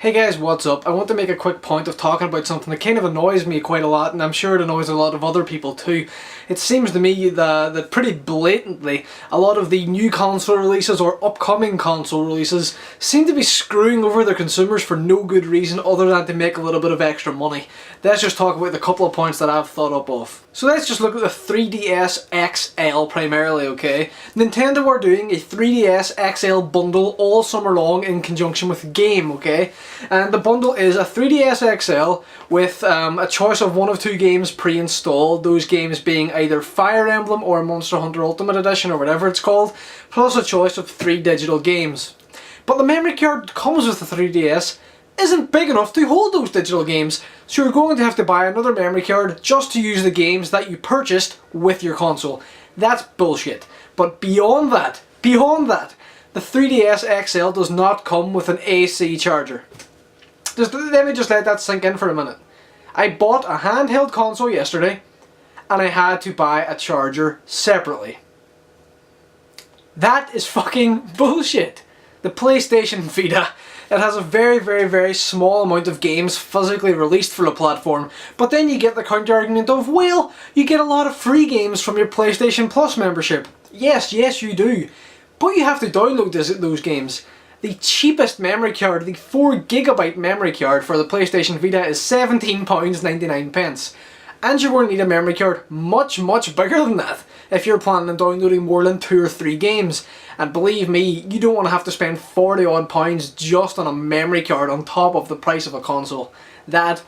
Hey guys, what's up? I want to make a quick point of talking about something that kind of annoys me quite a lot, and I'm sure it annoys a lot of other people too. It seems to me that pretty blatantly a lot of the new console releases or upcoming console releases seem to be screwing over their consumers for no good reason other than to make a little bit of extra money. Let's just talk about the couple of points that I've thought up of. So let's just look at the 3DS XL primarily, okay? Nintendo are doing a 3DS XL bundle all summer long in conjunction with a game, okay? And the bundle is a 3DS XL with a choice of one of two games pre-installed, those games being either Fire Emblem or Monster Hunter Ultimate Edition or whatever it's called, plus a choice of 3 digital games. But the memory card that comes with the 3DS isn't big enough to hold those digital games, so you're going to have to buy another memory card just to use the games that you purchased with your console. That's bullshit. But beyond that, the 3DS XL does not come with an AC charger. Let me just let that sink in for a minute. I bought a handheld console yesterday and I had to buy a charger separately. That is fucking bullshit. The PlayStation Vita, it has a very small amount of games physically released for the platform, but then you get the counter argument of, well, you get a lot of free games from your PlayStation Plus membership. Yes you do, but you have to download those games. The cheapest memory card, the 4GB memory card for the PlayStation Vita is £17.99. And you're going to need a memory card much bigger than that if you're planning on downloading more than 2 or 3 games. And believe me, you don't want to have to spend 40 odd pounds just on a memory card on top of the price of a console. That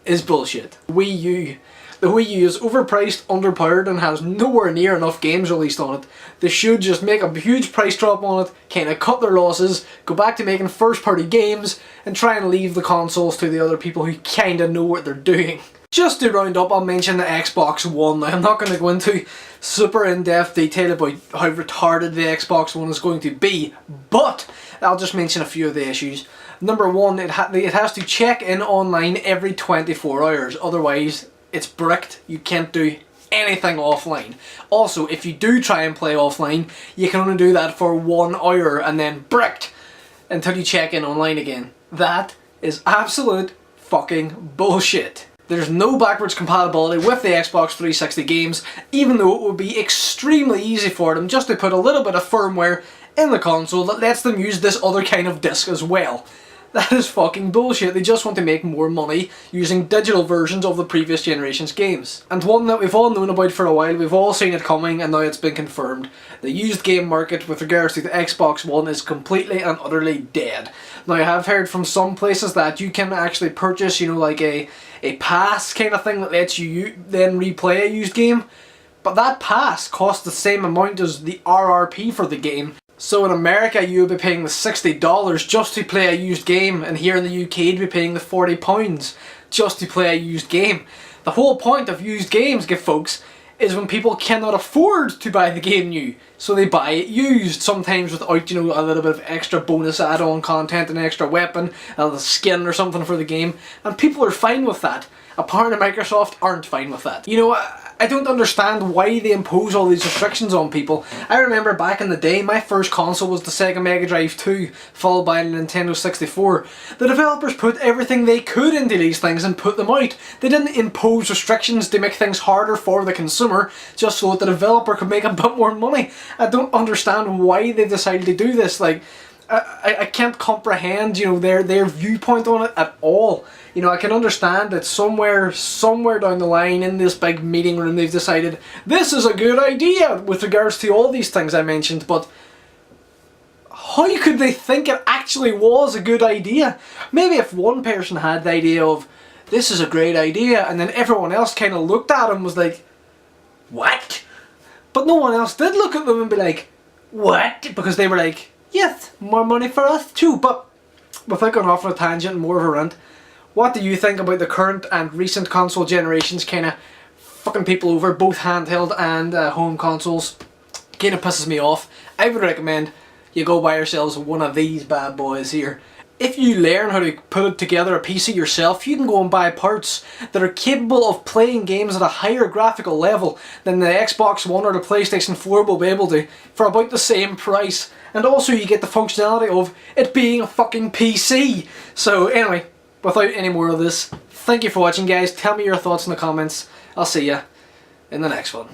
is bullshit. Wii U. The Wii U is overpriced, underpowered, and has nowhere near enough games released on it. They should just make a huge price drop on it, kinda cut their losses, go back to making first party games, and try and leave the consoles to the other people who kinda know what they're doing. Just to round up, I'll mention the Xbox One. Now, I'm not going to go into super in-depth detail about how retarded the Xbox One is going to be, but I'll just mention a few of the issues. Number one, it has to check in online every 24 hours, otherwise it's bricked. You can't do anything offline. Also, if you do try and play offline, you can only do that for 1 hour and then bricked until you check in online again. That is absolute fucking bullshit. There's no backwards compatibility with the Xbox 360 games, even though it would be extremely easy for them just to put a little bit of firmware in the console that lets them use this other kind of disc as well. That is fucking bullshit. They just want to make more money using digital versions of the previous generation's games. And one that we've all known about for a while, we've all seen it coming, and now it's been confirmed. The used game market with regards to the Xbox One is completely and utterly dead. Now, I have heard from some places that you can actually purchase, you know, like a pass kind of thing that lets you then replay a used game. But that pass costs the same amount as the RRP for the game. So in America you would be paying the $60 just to play a used game, and here in the UK you'd be paying the £40 just to play a used game. The whole point of used games, folks, is when people cannot afford to buy the game new, so they buy it used, sometimes without, you know, a little bit of extra bonus add-on content, an extra weapon, a skin or something for the game, and people are fine with that. Apparently Microsoft aren't fine with that. You know, I don't understand why they impose all these restrictions on people. I remember back in the day, my first console was the Sega Mega Drive 2, followed by the Nintendo 64. The developers put everything they could into these things and put them out. They didn't impose restrictions to make things harder for the consumer, just so that the developer could make a bit more money. I don't understand why they decided to do this. Like, I can't comprehend, you know, their viewpoint on it at all. You know, I can understand that somewhere down the line in this big meeting room they've decided this is a good idea with regards to all these things I mentioned, but how could they think it actually was a good idea? Maybe if one person had the idea of this is a great idea and then everyone else kind of looked at him and was like, what? But no one else did look at them and be like, what? Because they were like, yes, more money for us too. But without going off on a tangent and more of a rant, what do you think about the current and recent console generations kind of fucking people over, both handheld and home consoles? Kind of pisses me off. I would recommend you go buy yourselves one of these bad boys here. if you learn how to put together a PC yourself, you can go and buy parts that are capable of playing games at a higher graphical level than the Xbox One or the PlayStation 4 will be able to for about the same price. And also you get the functionality of it being a fucking PC. So anyway, without any more of this, thank you for watching guys. Tell me your thoughts in the comments. I'll see ya in the next one.